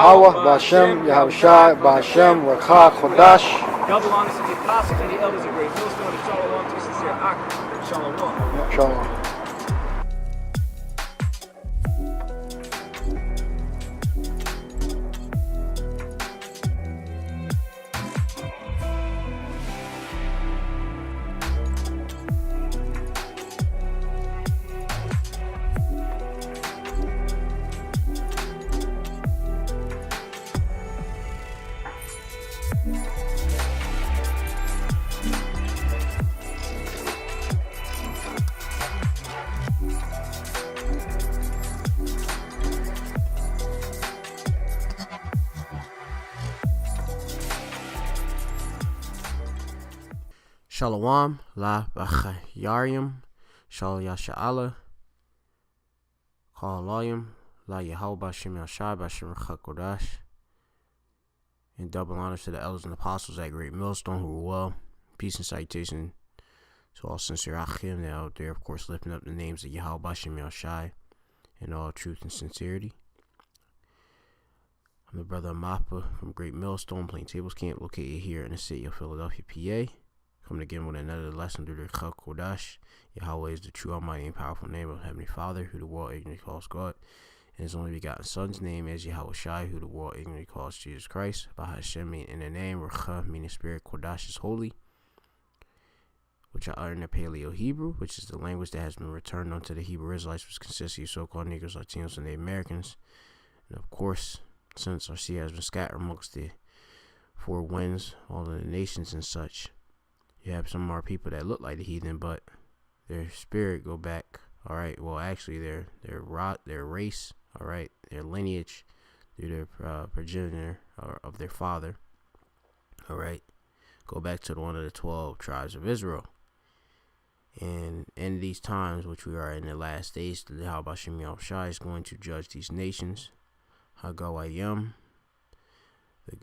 Yahweh, Ba'Shem, Yahushai, Ba'Shem, Rakha, Chodash. Double honors to the apostles and the elders of Great Millstone, and Shalom to sincere Akim. Shalom. Shalom. Shalom, la bachayarim, shal yasha'ala, kalalayim, la Yahweh B'Shem Yashai, B'Shem Chakodash. In double honors to the elders and apostles at Great Millstone who were well. Peace and salutation to all sincere Achim that out there, of course, lifting up the names of Yahweh B'Shem Yashai in all truth and sincerity. I'm the brother Mappa from Great Millstone, Plain Tables Camp, located here in the city of Philadelphia, PA. Coming again with another lesson through the Chak Kodash. Yahweh is the true, almighty, and powerful name of Heavenly Father, who the world ignorantly calls God. And his only begotten Son's name is Yahushai, who the world ignorantly calls Jesus Christ. Bahashem, meaning in the name, Racha, meaning spirit, Kodash is holy, which I utter in the Paleo Hebrew, which is the language that has been returned unto the Hebrew Israelites, which consists of so-called Negroes, Latinos, and Native Americans. And of course, since our seed has been scattered amongst the four winds, all of the nations and such, you have some of our people that look like the heathen, but their spirit go back. All right. Well, actually, their race. All right, their lineage, through their progenitor of their father. All right, go back to one of the 12 tribes of Israel. And in these times, which we are in the last days, the Yahweh B'Shem Yahushai is going to judge these nations. Hagawayim,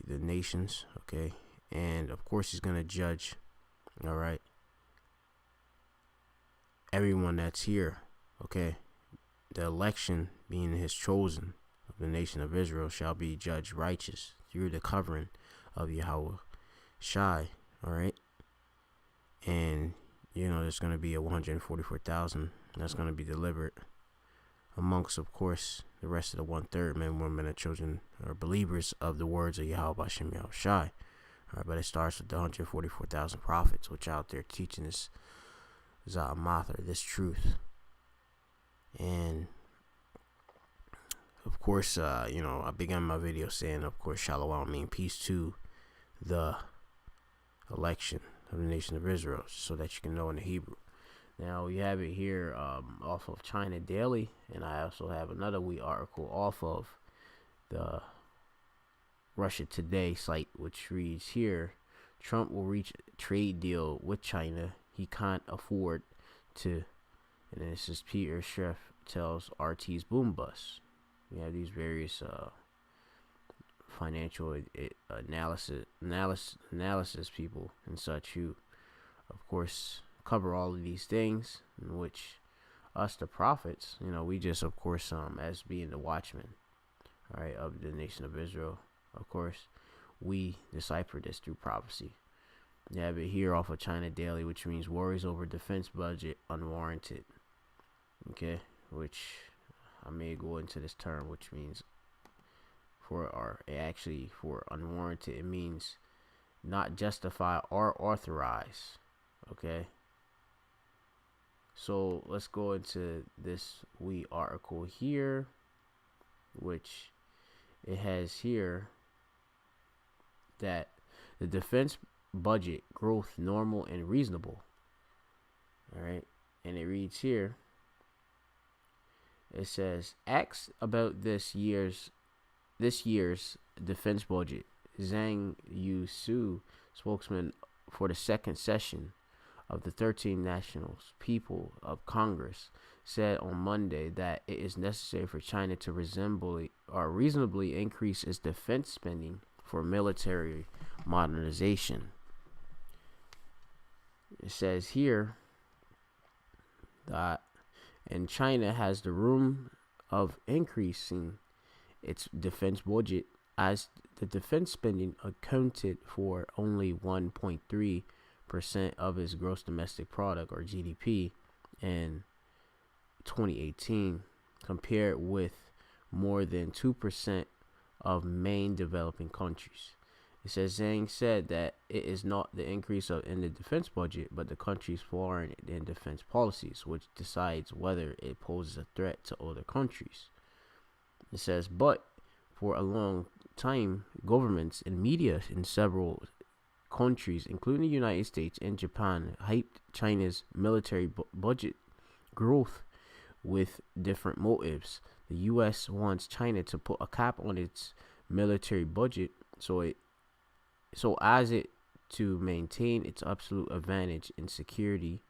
the nations. Okay, and of course, he's going to judge. All right, everyone that's here, okay, the election being his chosen of the nation of Israel shall be judged righteous through the covering of Yahweh Shai. All right, and there's going to be a 144,000 that's going to be delivered amongst, of course, the rest of the 1/3 men, women, and children are believers of the words of Yahweh B'Shem Yahushai. All right, but it starts with the 144,000 prophets, which are out there teaching this Za'amath, this truth. And of course, I began my video saying, of course, Shalom mean peace to the election of the nation of Israel, so that you can know in the Hebrew. Now, we have it here off of China Daily, and I also have another article off of the Russia Today site, which reads here: Trump will reach a trade deal with China he can't afford to. And this is Peter Schiff tells RT's Boom Bus. We have these various financial analysis people and such who, of course, cover all of these things, in which us, the prophets, we just, of course, as being the watchmen, all right, of the nation of Israel. Of course, we decipher this through prophecy. You have it here off of China Daily, which means worries over defense budget unwarranted. Okay, which I may go into this term, which means for unwarranted, it means not justify or authorize. Okay. So let's go into this article here, which it has here that the defense budget growth normal and reasonable. All right, and it reads here. It says, asked about this year's defense budget, Zhang Yusu, spokesman for the second session of the 13 Nationals People of Congress, said on Monday that it is necessary for China to reasonably increase its defense spending for military modernization. It says here that, and China has the room of increasing its defense budget as the defense spending accounted for only 1.3% of its gross domestic product, or GDP, in 2018, compared with more than 2% of main developing countries. It says Zhang said that it is not the increase in the defense budget, but the country's foreign and defense policies, which decides whether it poses a threat to other countries. It says, but for a long time, governments and media in several countries, including the United States and Japan, hyped China's military budget growth with different motives. The U.S. wants China to put a cap on its military budget so as it to maintain its absolute advantage in security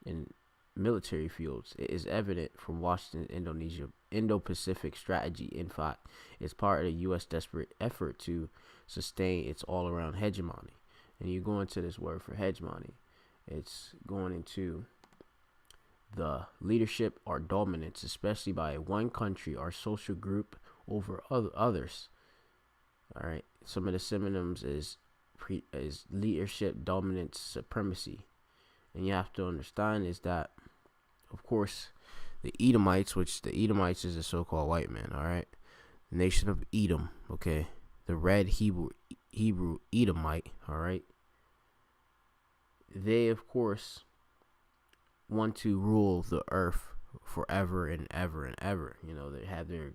in military fields. It is evident from Washington's Indo-Pacific strategy. In fact, it's part of the U.S. desperate effort to sustain its all-around hegemony. And you go into this word for hegemony, it's going into the leadership or dominance, especially by one country or social group over others. All right. Some of the synonyms is leadership, dominance, supremacy. And you have to understand is that, of course, the Edomites, which the Edomites is a so-called white man, all right? The nation of Edom, okay? The red Hebrew Edomite, all right? They, of course, want to rule the earth forever and ever and ever. You know, they have their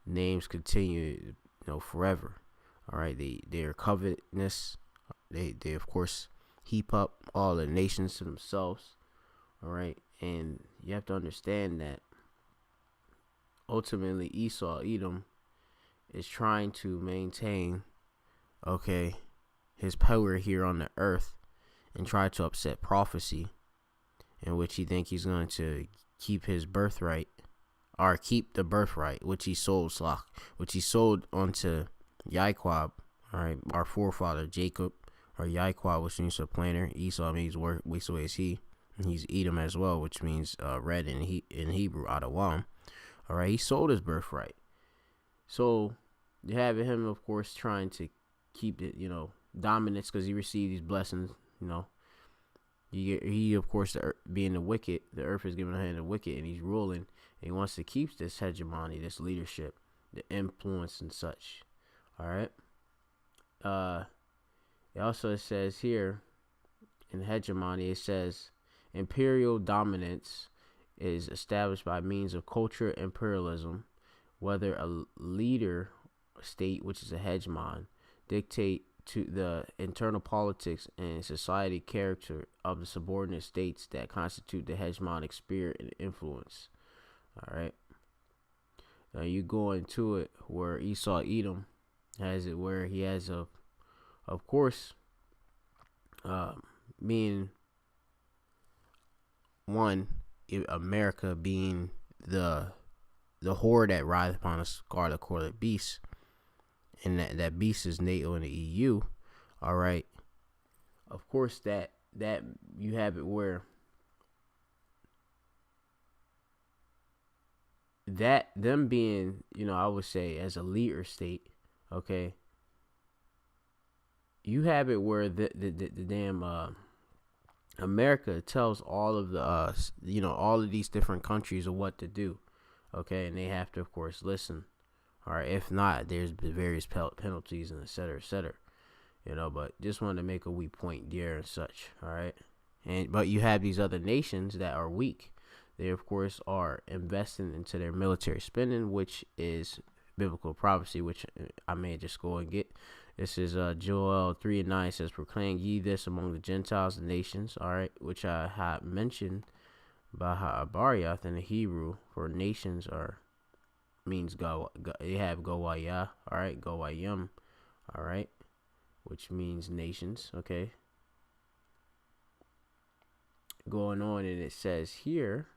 names continue, forever. All right, their covetousness, they of course heap up all the nations to themselves. All right, and you have to understand that ultimately Esau, Edom, is trying to maintain, okay, his power here on the earth and try to upset prophecy, in which he think he's going to keep his birthright, or keep the birthright, which he sold onto Yaquab, all right, our forefather Jacob, or Yaquab, which means supplanter. Esau means work, so is he. And he's Edom as well, which means red in Hebrew, Adawam. All right, he sold his birthright. So you have him, of course, trying to keep it, dominance, because he received these blessings. He of course, being the wicked, the earth is given a hand of the wicked, and he's ruling. And he wants to keep this hegemony, this leadership, the influence and such. All right. It also says here in hegemony, it says imperial dominance is established by means of culture imperialism, whether a leader state, which is a hegemon, dictate to the internal politics and society character of the subordinate states that constitute the hegemonic spirit and influence. All right. Now you go into it where Esau Edom has it, where he has of course, being one, America being the whore that rides upon a scarlet colored beast, and that beast is NATO and the EU. All right, of course that you have it where that them being, I would say as a leader state, okay, you have it where the damn America tells all of the all of these different countries of what to do, okay, and they have to of course listen. All right, if not, there's various penalties and et cetera, but just wanted to make a weak point there and such. All right, but you have these other nations that are weak. They of course are investing into their military spending, which is biblical prophecy, which I may just go and get. This is Joel 3:9 says, "Proclaim ye this among the Gentiles and nations." All right, which I had mentioned by Ha'abariath in the Hebrew for nations means go. You have Goyah, all right, Goyim, all right, which means nations. Okay, going on, and it says here,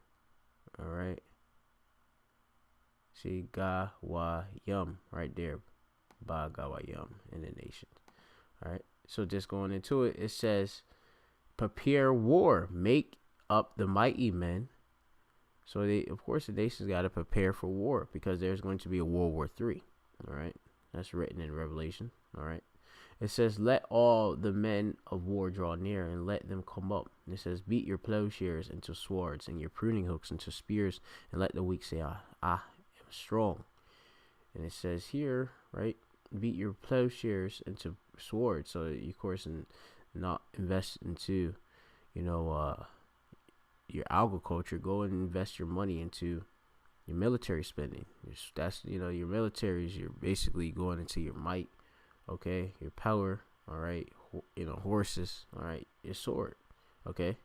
all right, see Gawayim right there. By Gawayim in the nation. All right. So just going into it, it says, prepare war, make up the mighty men. So they, of course, the nations got to prepare for war because there's going to be a World War III. All right. That's written in Revelation. All right. It says, "Let all the men of war draw near, and let them come up." It says, "Beat your plowshares into swords, and your pruning hooks into spears, and let the weak say, I am strong." And it says here, right, beat your plowshares into swords. So you, of course, and not invest into, your agriculture. Go and invest your money into your military spending. That's, your militaries. You're basically going into your might. Okay, your power, all right, horses, all right, your sword, okay.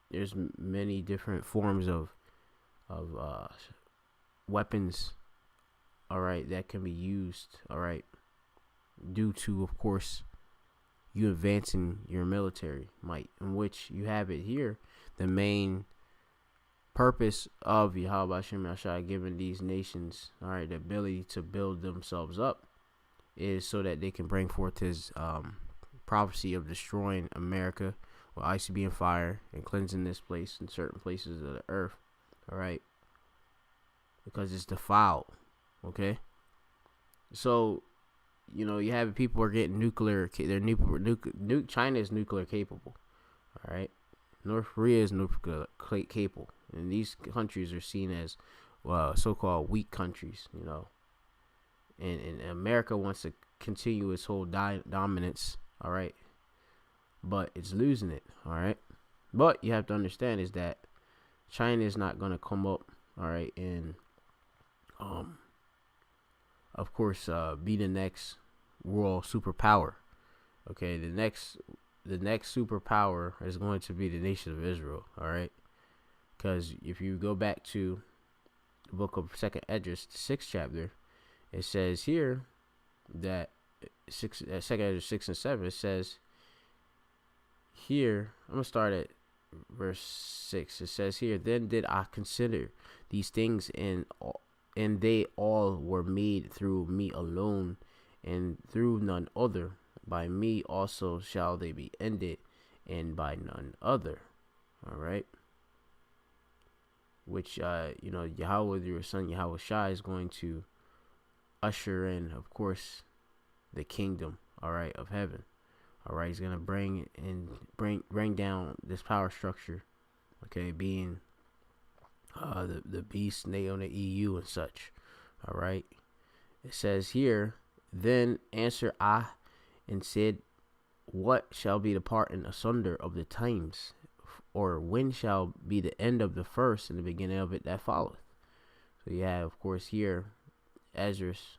There's many different forms of weapons, all right, that can be used, all right, due to, of course, you advancing your military might, in which you have it here. The main purpose of Yahweh Hashem Yahshua giving these nations, all right, the ability to build themselves up, is so that they can bring forth his prophecy of destroying America with ice being fire and cleansing this place and certain places of the earth, all right, because it's defiled, okay. So, you have people are getting nuclear. China is nuclear capable, all right. North Korea is nuclear capable, and these countries are seen as so-called weak countries, And America wants to continue its whole dominance, all right, but it's losing it, all right. But you have to understand is that China is not going to come up, all right, and of course, be the next world superpower. Okay, the next superpower is going to be the nation of Israel, all right, because if you go back to the book of Second Esdras, the 6th chapter. It says here that Second Esdras 6 and 7. It says here, I'm gonna start at verse 6. It says here, "Then did I consider these things, and they all were made through me alone, and through none other. By me also shall they be ended, and by none other." All right. Which Yahweh, your son Yahweh Shai, is going to usher in, of course, the kingdom, all right, of heaven, all right. He's gonna bring down this power structure, okay, being the beast, they on the EU and such, all right. It says here, "Then answered I and said, What shall be the parting asunder of the times, or when shall be the end of the first and the beginning of it that followeth?" So you have, of course, here Esdras,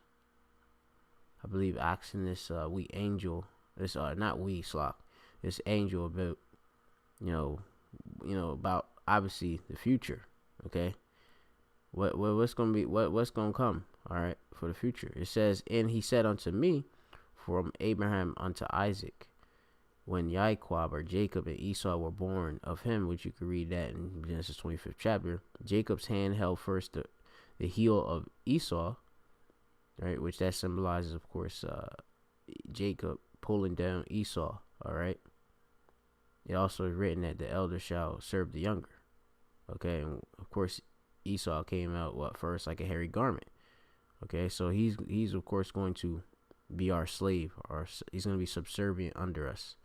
I believe, asking this this angel about about obviously the future, okay. What's gonna come, all right, for the future. It says, "And he said unto me, from Abraham unto Isaac, when Jacob or Jacob and Esau were born of him," which you can read that in Genesis 25th chapter. "Jacob's hand held first the heel of Esau," right, which that symbolizes, of course, Jacob pulling down Esau, all right. It also is written that the elder shall serve the younger, okay. And of course, Esau came out first, like a hairy garment, okay. So he's of course going to be our slave, or he's going to be subservient under us,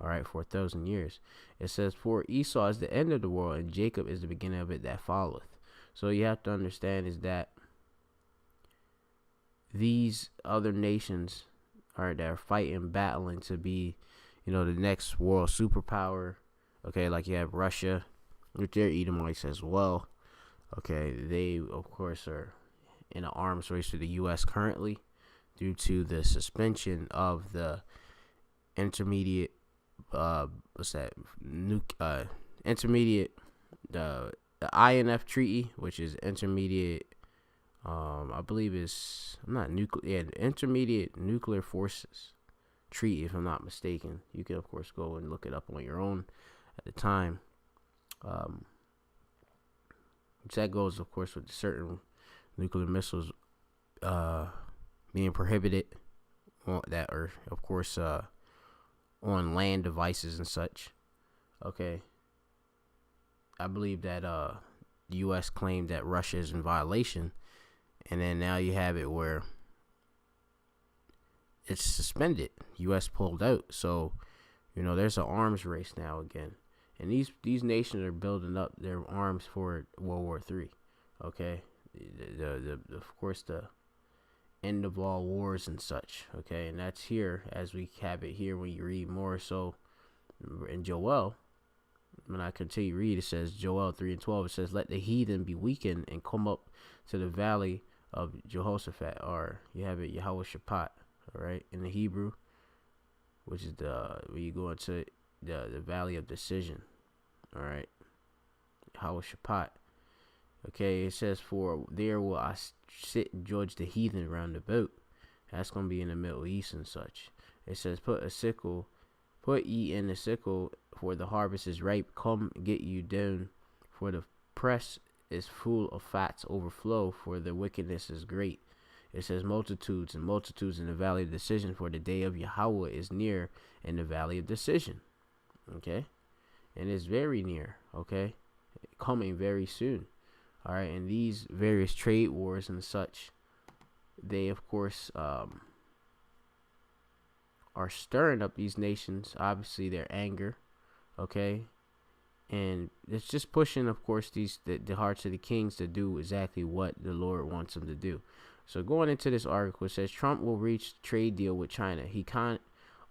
all right, for 1,000 years. It says, "For Esau is the end of the world, and Jacob is the beginning of it that followeth." So you have to understand is that these other nations that are fighting, battling to be, the next world superpower. Okay, like you have Russia, with their Edomites as well. Okay, they of course are in an arms race with the U.S. currently, due to the suspension of the intermediate, the INF treaty, which is intermediate. I believe it's intermediate nuclear forces treaty, if I'm not mistaken. You can of course go and look it up on your own at the time. Which that goes, of course, with certain nuclear missiles being prohibited that are, of course, on land devices and such. Okay. I believe that the U.S. claimed that Russia is in violation, and then now you have it where it's suspended. U.S. pulled out, so there's an arms race now again, and these nations are building up their arms for World War III. Okay, the of course the end of all wars and such. Okay, and that's here as we have it here when you read more. So in Joel, when I continue to read, it says Joel 3:12. It says, "Let the heathen be weakened and come up to the valley of Jehoshaphat," or you have it Yehoshaphat, all right, in the Hebrew, which is when you go into the valley of decision, all right, Yehoshaphat. Okay, it says, "For there will I sit and judge the heathen round about." That's gonna be in the Middle East and such. It says, Put ye in the sickle, for the harvest is ripe. Come get you down, for the press is full of fats overflow, for the wickedness is great. It says, multitudes and multitudes in the valley of decision, for the day of Yahweh is near in the valley of decision. Okay? And it's very near, okay? Coming very soon. All right, and these various trade wars and such, they, of course, are stirring up these nations, obviously their anger, okay, and it's just pushing, of course, the hearts of the kings to do exactly what the Lord wants them to do. So going into this article, it says Trump will reach trade deal with China. He can't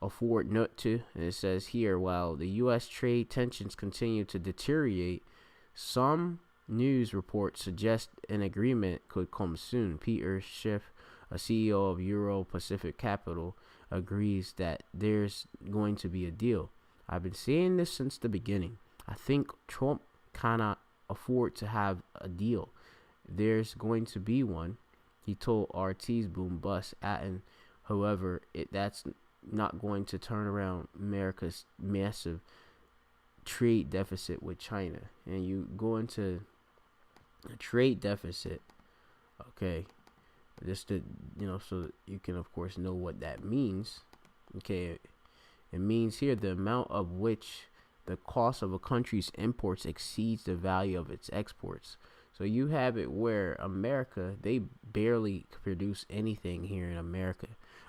afford not to, and it says here, while the U.S. trade tensions continue to deteriorate, some news reports suggest an agreement could come soon. Peter Schiff, a CEO of Euro Pacific Capital, agrees that there's going to be a deal. I've been saying this since the beginning. I think Trump cannot afford to have a deal. There's going to be one, he told RT's Boom Bust, adding, however, that's not going to turn around America's massive trade deficit with China. And you go into a trade deficit, okay, just to, so that you can, of course, know what that means. Okay, it means here the amount of which the cost of a country's imports exceeds the value of its exports. So you have it where America, they barely produce anything here in America.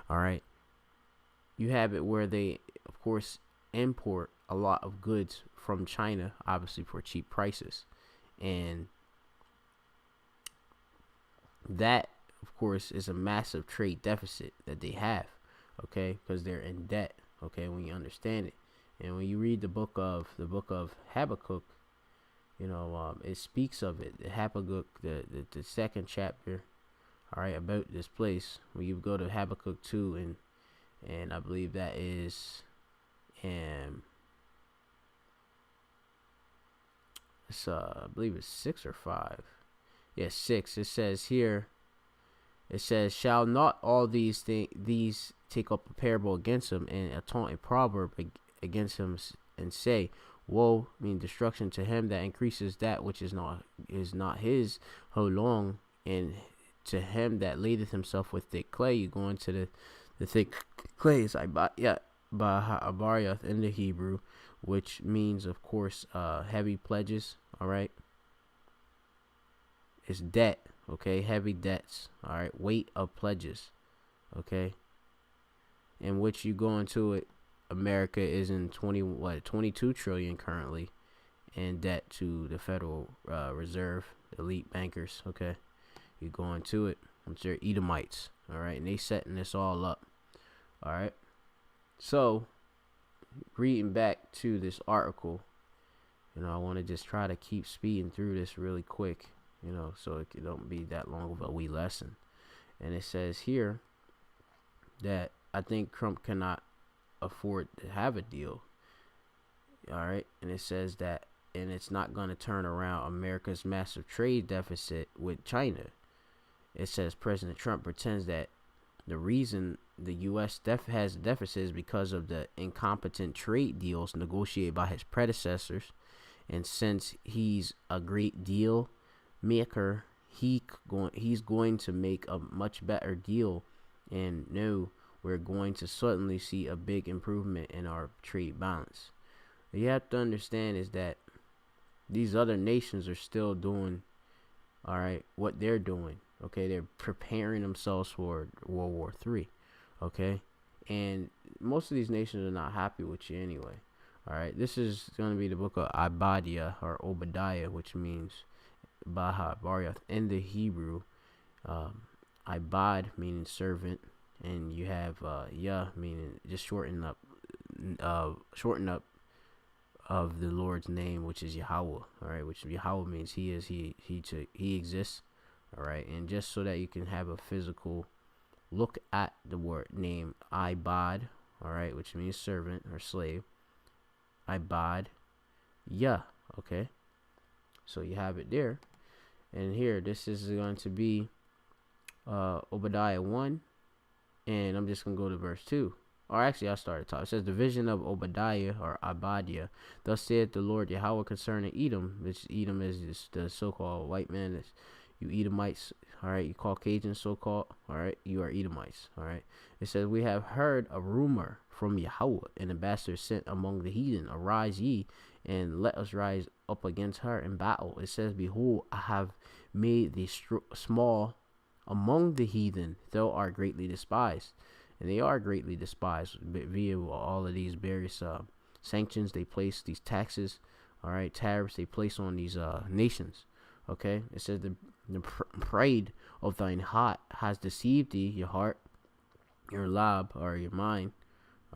All right, you have it where they, of course, import a lot of goods from China, obviously for cheap prices, and that, of course, is a massive trade deficit that they have, okay, because they're in debt, okay, when you understand it. And when you read the book of Habakkuk, it speaks of it. The Habakkuk, the second chapter, all right, about this place. When you go to Habakkuk 2, and I believe that is, I believe it's 6 or 5. Yes, 6. It says here, shall not all these take up a parable against him, and a taunting proverb against him, and say, woe, destruction to him that increases that which is not his, how long, and to him that ladeth himself with thick clay. You go into the thick clay is Ba'abaryath in the Hebrew, which means, of course, heavy pledges, all right? It's debt, okay? Heavy debts, all right? Weight of pledges, okay? In which you go into it, America is in 22 trillion currently in debt to the Federal Reserve, elite bankers, okay? You go into it, they're Edomites, all right? And they setting this all up, all right? So, reading back to this article, I want to just try to keep speeding through this really quick, so it don't be that long of a wee lesson. And it says here that I think Trump cannot afford to have a deal, all right? And it says that, and it's not going to turn around America's massive trade deficit with China. It says President Trump pretends that the reason the U.S. has a deficit is because of the incompetent trade deals negotiated by his predecessors. And since he's a great deal maker, he's going to make a much better deal. And no, we're going to suddenly see a big improvement in our trade balance. What you have to understand is that these other nations are still doing, all right, what they're doing. Okay, they're preparing themselves for World War III. Okay, and most of these nations are not happy with you anyway. All right, this is going to be the book of Obadiah or Obadiah, which means Baha Baryath in the Hebrew. Ibad meaning servant, and you have Yah meaning just shorten up of the Lord's name, which is Yahweh. All right, which Yahweh means he exists. All right, and just so that you can have a physical look at the word name Ibad, all right, which means servant or slave. Ibad, Yah. Okay, so you have it there, and here this is going to be Obadiah 1, and I'm just gonna go to verse 2. Or actually, I started talking. It says, the vision of Obadiah or Obadiah. Thus saith the Lord Yahweh concerning Edom, which Edom is the so-called white man. That's you Edomites, all right, you Caucasians, so-called, all right, you are Edomites, all right. It says, we have heard a rumor from Yahweh, an ambassador sent among the heathen. Arise ye, and let us rise up against her in battle. It says, behold, I have made thee small among the heathen, thou art greatly despised. And they are greatly despised via all of these various sanctions they place, these taxes, all right, tariffs they place on these nations. Okay, it says the pride of thine heart has deceived thee, your heart, your lab or your mind,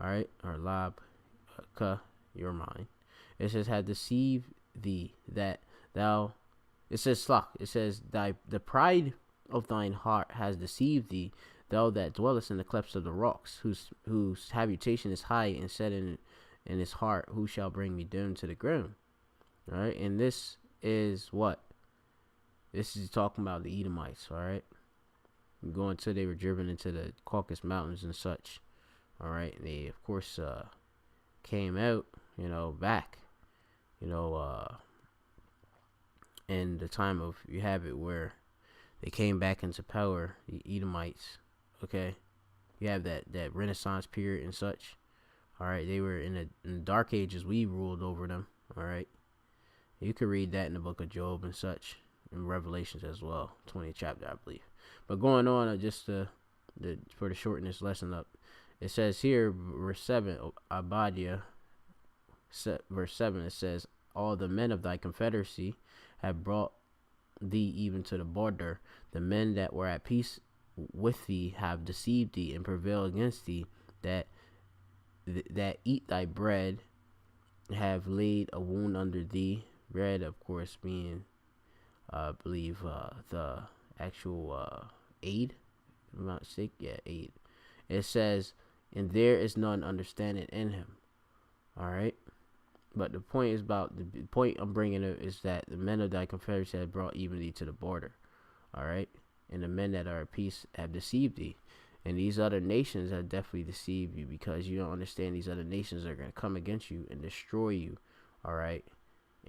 all right, or lab, your mind. It says had deceived thee that thou. It says slach. It says the pride of thine heart has deceived thee, thou that dwellest in the clefts of the rocks, whose habitation is high, and said in his heart, who shall bring me down to the ground? All right, and this is what? This is talking about the Edomites, all right? Going till they were driven into the Caucasus Mountains and such, all right? And they, of course, came out, back, in the time of, you have it where they came back into power, the Edomites, okay? You have that Renaissance period and such, all right? They were in the Dark Ages. We ruled over them, all right? You could read that in the book of Job and such, in Revelations as well, 20th chapter, I believe. But going on, just for the shorten this lesson up, it says here, verse 7, Obadiah, verse 7, it says, all the men of thy confederacy have brought thee even to the border. The men that were at peace with thee have deceived thee and prevailed against thee, that eat thy bread have laid a wound under thee. Bread, of course, being I believe the actual aid, if I'm not mistaken, yeah, aid. It says, and there is none understanding in him. All right, but the point I'm bringing up is that the men of thy confederacy have brought even thee to the border. All right, and the men that are at peace have deceived thee, and these other nations have definitely deceived you, because you don't understand these other nations are going to come against you and destroy you. All right.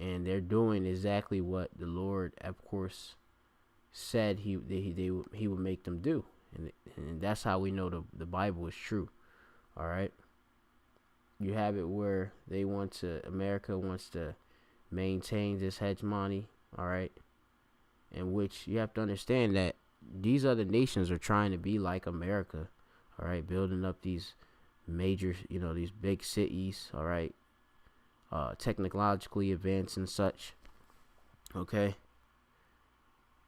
And they're doing exactly what the Lord, of course, said he would make them do, and that's how we know the Bible is true. All right, you have it where America wants to maintain this hegemony. All right, in which you have to understand that these other nations are trying to be like America. All right, building up these major, these big cities. All right. Technologically advanced and such, okay,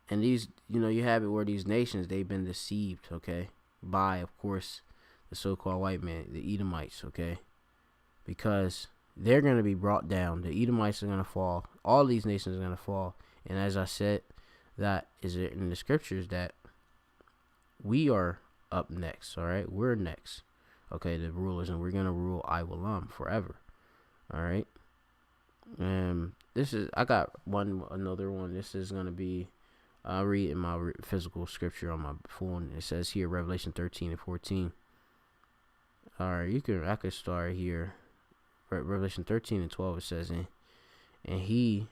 and these, you have it where these nations, they've been deceived, okay, by, of course, the so-called white man, the Edomites, okay, because they're going to be brought down. The Edomites are going to fall. All these nations are going to fall, and as I said, that is in the scriptures that we are up next, all right, we're next, okay, the rulers, and we're going to rule Iwalam forever. All right. I got another one. This is going to be, I'll read in my physical scripture on my phone. It says here, Revelation 13 and 14. All right. I could start here. Revelation 13 and 12, it says, and he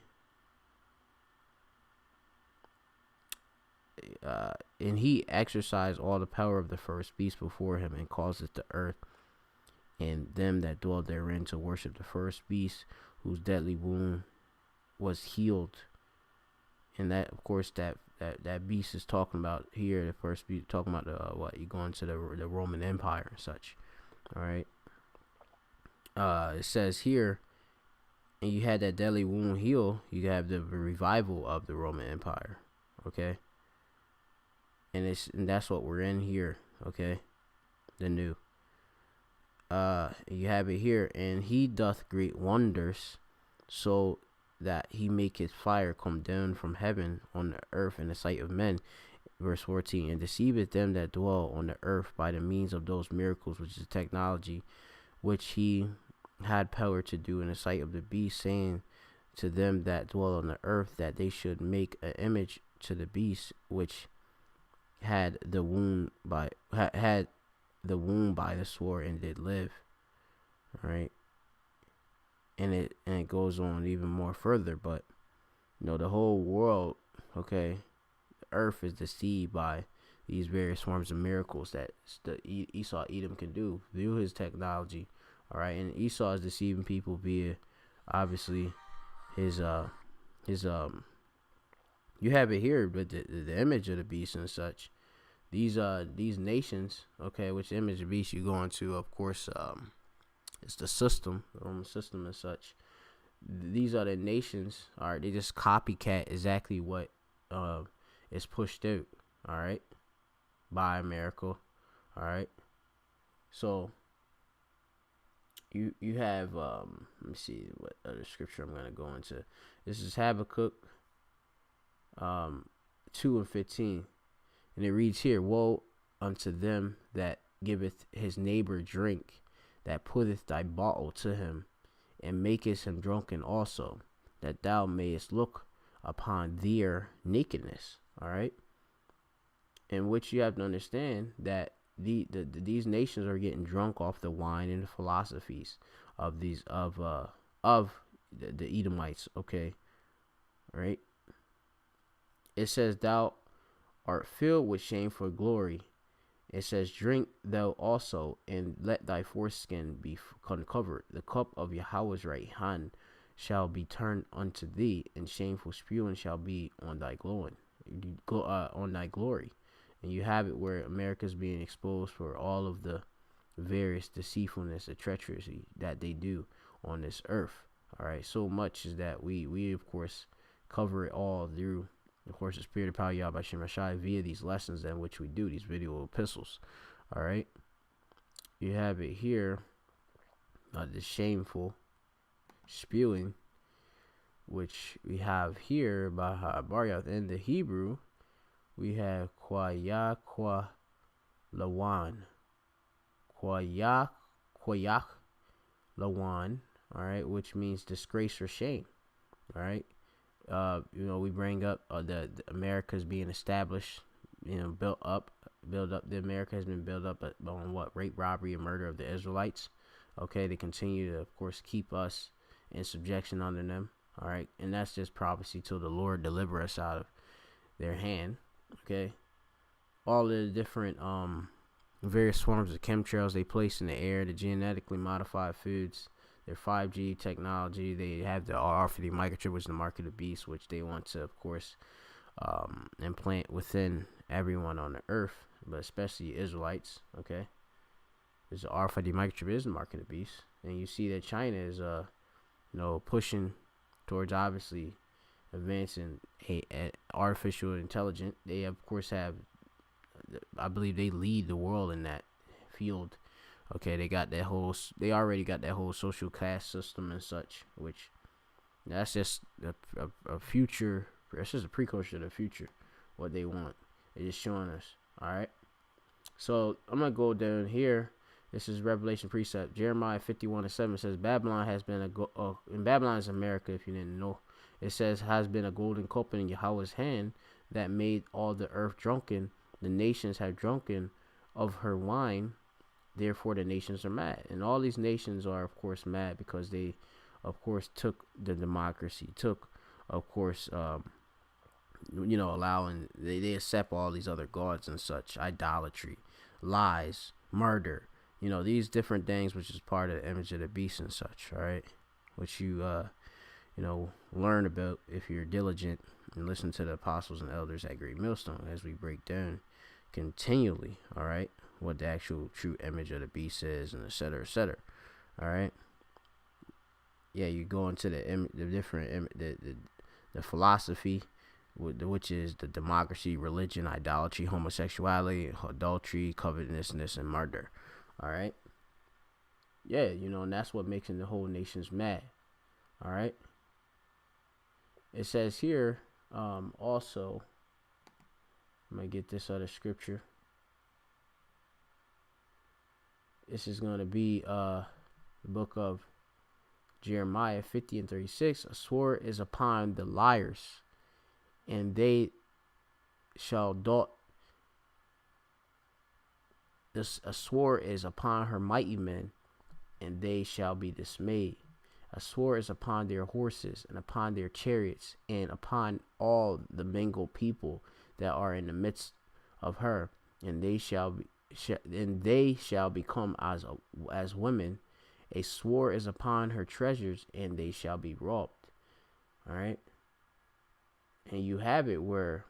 exercised all the power of the first beast before him, and caused the earth and them that dwell therein to worship the first beast, whose deadly wound was healed. And that, of course, that beast is talking about here, the first beast, talking about you go into the Roman Empire and such. All right. It says here, and you had that deadly wound heal. You have the revival of the Roman Empire. Okay. And that's what we're in here. Okay. The new. You have it here, and he doth great wonders, so that he maketh fire come down from heaven on the earth in the sight of men. Verse 14, and deceiveth them that dwell on the earth by the means of those miracles, which is technology, which he had power to do in the sight of the beast, saying to them that dwell on the earth that they should make an image to the beast, which had the wound by the sword and did live. All right. And it goes on even more further, but the whole world, okay, the earth is deceived by these various forms of miracles that Esau Edom can do through his technology. All right. And Esau is deceiving people via obviously his you have it here, but the image of the beast and such. These nations, okay, which image of beast you go into, of course, it's the system, the Roman system and such. These are the nations, all right, they just copycat exactly what is pushed out, all right, by America, all right. So you have let me see what other scripture I'm gonna go into. This is Habakkuk 2:15. And it reads here, woe unto them that giveth his neighbor drink, that putteth thy bottle to him, and makest him drunken also, that thou mayest look upon their nakedness. All right. In which you have to understand that these nations are getting drunk off the wine and the philosophies of the Edomites. Okay. All right. It says, thou art filled with shameful glory. It says, drink thou also, and let thy foreskin be uncovered. The cup of Yahweh's right hand shall be turned unto thee, and shameful spewing shall be on thy on thy glory. And you have it where America's being exposed for all of the various deceitfulness and treachery that they do on this earth. All right, so much is that we of course cover it all through, of course, the Spirit of Power Yahweh Shem Rashai via these lessons in which we do, these video epistles. All right. You have it here, the shameful spewing, which we have here by Ha'abaryath. In the Hebrew, we have Kwayak Lawan. Kwayak Lawan, all right, which means disgrace or shame. All right. We bring up the America's being established, built up. The America has been built up on what? Rape, robbery, and murder of the Israelites. Okay, they continue to, of course, keep us in subjection under them. All right, and that's just prophecy till the Lord deliver us out of their hand. Okay, all of the different various forms of chemtrails they place in the air, the genetically modified foods, their 5G technology. They have the RFID microchip, which is the mark of the beast, which they want to, of course, implant within everyone on the earth, but especially Israelites. Okay, this RFID microchip is the mark of the beast, and you see that China is, pushing towards obviously advancing a artificial intelligence. They of course have, I believe they lead the world in that field. Okay, they already got that whole social caste system and such, which that's just a future. That's just a precursor to the future, what they want. They're just showing us. All right. So I'm going to go down here. This is Revelation precept. Jeremiah 51:7 says, Babylon has been and Babylon is America, if you didn't know. It says, has been a golden cup in Yahweh's hand that made all the earth drunken. The nations have drunken of her wine. Therefore, the nations are mad. And all these nations are, of course, mad because they, of course, took the democracy, of course, allowing, they accept all these other gods and such, idolatry, lies, murder, these different things, which is part of the image of the beast and such, all right, which you, learn about if you're diligent and listen to the apostles and elders at Great Millstone as we break down, continually, all right, what the actual true image of the beast is, and et cetera, et cetera. All right. Yeah, you go into the different the philosophy, which is the democracy, religion, idolatry, homosexuality, adultery, covetousness, and murder. All right. Yeah, and that's what makes the whole nations mad. All right. It says here, also, I'm gonna get this other scripture. This is gonna be the book of Jeremiah 50:36. A sword is upon the liars, and they shall dot. A sword is upon her mighty men, and they shall be dismayed. A sword is upon their horses, and upon their chariots, and upon all the mingled people that are in the midst of her, and they shall become as women. A sword is upon her treasures, and they shall be robbed. All right, and you have it where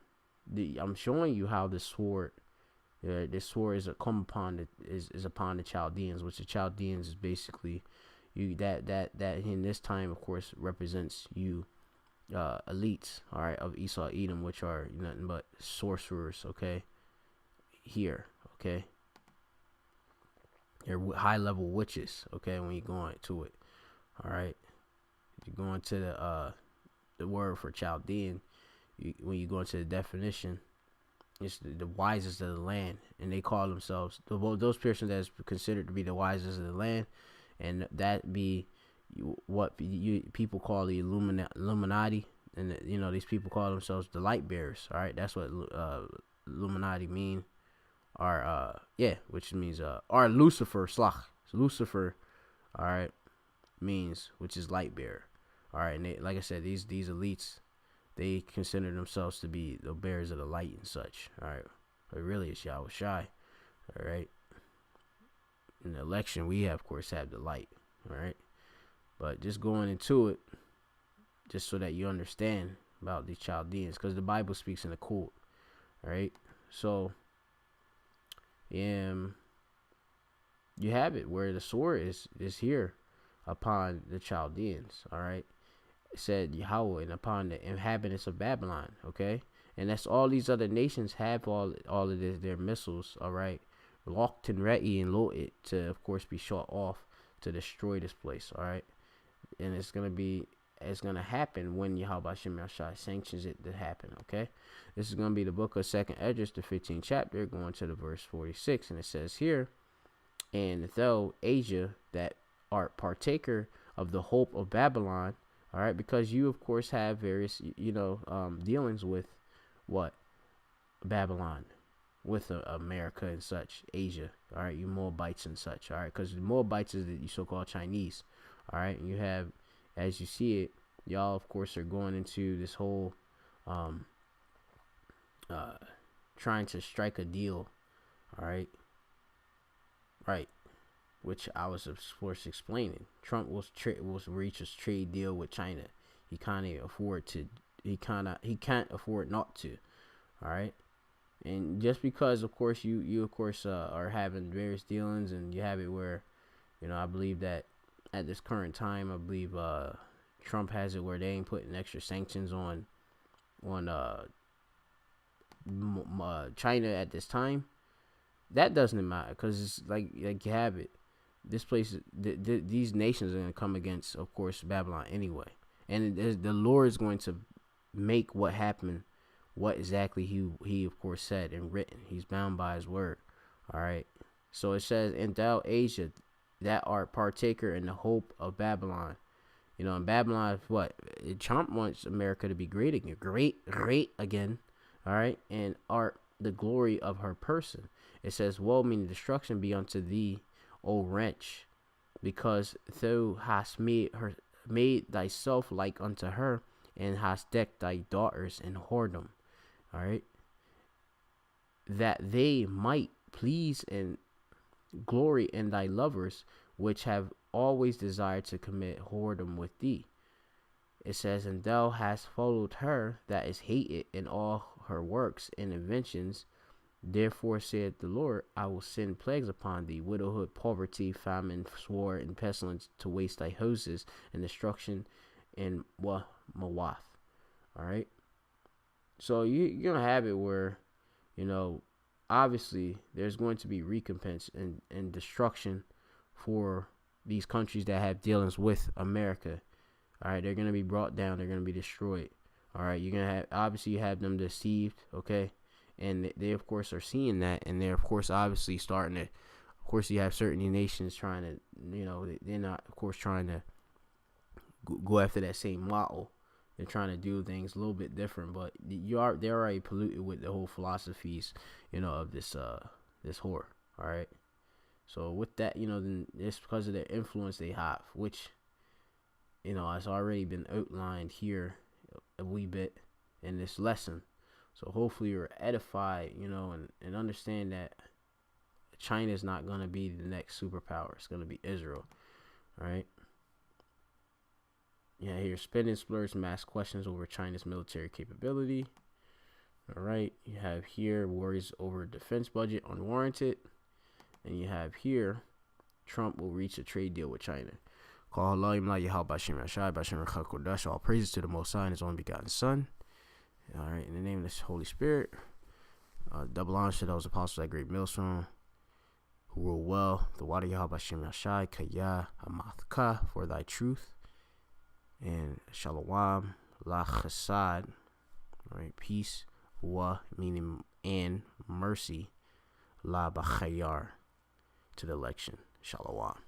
I'm showing you how this sword is come upon is upon the Chaldeans, which the Chaldeans is basically you that in this time, of course, represents you elites, all right, of Esau Edom, which are nothing but sorcerers. Okay, here, okay. They're high level witches, okay, when you go into it. All right. You go into the word for Chaldean, when you go into the definition, it's the wisest of the land, and they call themselves those persons that's considered to be the wisest of the land, and that be what people call the Illuminati, and these people call themselves the light bearers. All right, that's what Illuminati mean. Which means Lucifer, Lucifer, all right, means, which is light bearer. All right, and they, like I said, these elites, they consider themselves to be the bearers of the light and such. All right, but really it's Yahweh Shai. All right, in the election we have the light. All right, but just going into it, just so that you understand about these Chaldeans, because the Bible speaks in the code. All right, so you have it where the sword is here upon the Chaldeans. All right, it said Yahweh, and upon the inhabitants of Babylon. Okay, and that's all these other nations have all of their missiles. All right, locked and ready and loaded to, of course, be shot off to destroy this place. All right, and it's gonna happen when Yahweh Shem Yahshai sanctions it to happen. Okay, this is gonna be the book of 2nd Esdras, the 15th chapter, going to the verse 46, and it says here, and thou Asia that art partaker of the hope of Babylon. All right, because you of course have various dealings with what Babylon, with America and such, Asia. All right, you Moabites and such. All right, because the Moabites is the so-called Chinese. All right, and you have, as you see it, y'all of course are going into this whole trying to strike a deal. All right, which I was of course explaining. Trump will reach a trade deal with China. He can't afford not to. All right, and just because of course you of course are having various dealings, and you have it where I believe that at this current time, I believe Trump has it where they ain't putting extra sanctions on China at this time. That doesn't matter, because it's like you have it. This place, these nations are going to come against, of course, Babylon anyway, and the Lord is going to make what happened, what exactly he of course said and written. He's bound by his word. All right. So it says, "And thou Asia, that art partaker in the hope of Babylon." And Babylon, what? Trump wants America to be great again, great again. All right, and art the glory of her person. It says, "Woe, meaning destruction, be unto thee, O wretch, because thou hast made thyself like unto her, and hast decked thy daughters in whoredom." All right, that they might please and glory in thy lovers, which have always desired to commit whoredom with thee. It says, "And thou hast followed her that is hated in all her works and inventions, Therefore saith the Lord, I will send plagues upon thee, widowhood, poverty, famine, sword, and pestilence to waste thy houses, and destruction in Mawath. All right. So you're going to have it where, obviously there's going to be recompense and destruction for these countries that have dealings with America. All right. They're going to be brought down. They're going to be destroyed. All right. You're going to have, obviously you have them deceived. Okay. And they, of course, are seeing that. And they're, of course, obviously starting to, of course, you have certain nations trying to, they're not, of course, trying to go after that same model. They're trying to do things a little bit different, but they're already polluted with the whole philosophies, of this whore. All right. So with that, then it's because of their influence they have, which, has already been outlined here a wee bit in this lesson. So hopefully you're edified, and understand that China is not going to be the next superpower. It's going to be Israel. All right. Yeah, here, spending splurge mass questions over China's military capability. All right. You have here worries over defense budget unwarranted. And you have here Trump will reach a trade deal with China. All praises to the Most High and His only begotten Son. All right, in the name of the Holy Spirit, double honor to those apostles at Great Millstone who rule well. The water Yahweh Shem Yashai Kaya Amathka for thy truth, and Shalom La Chesed, right? Peace, wa meaning and mercy, La Bachayar to the election. Shalom.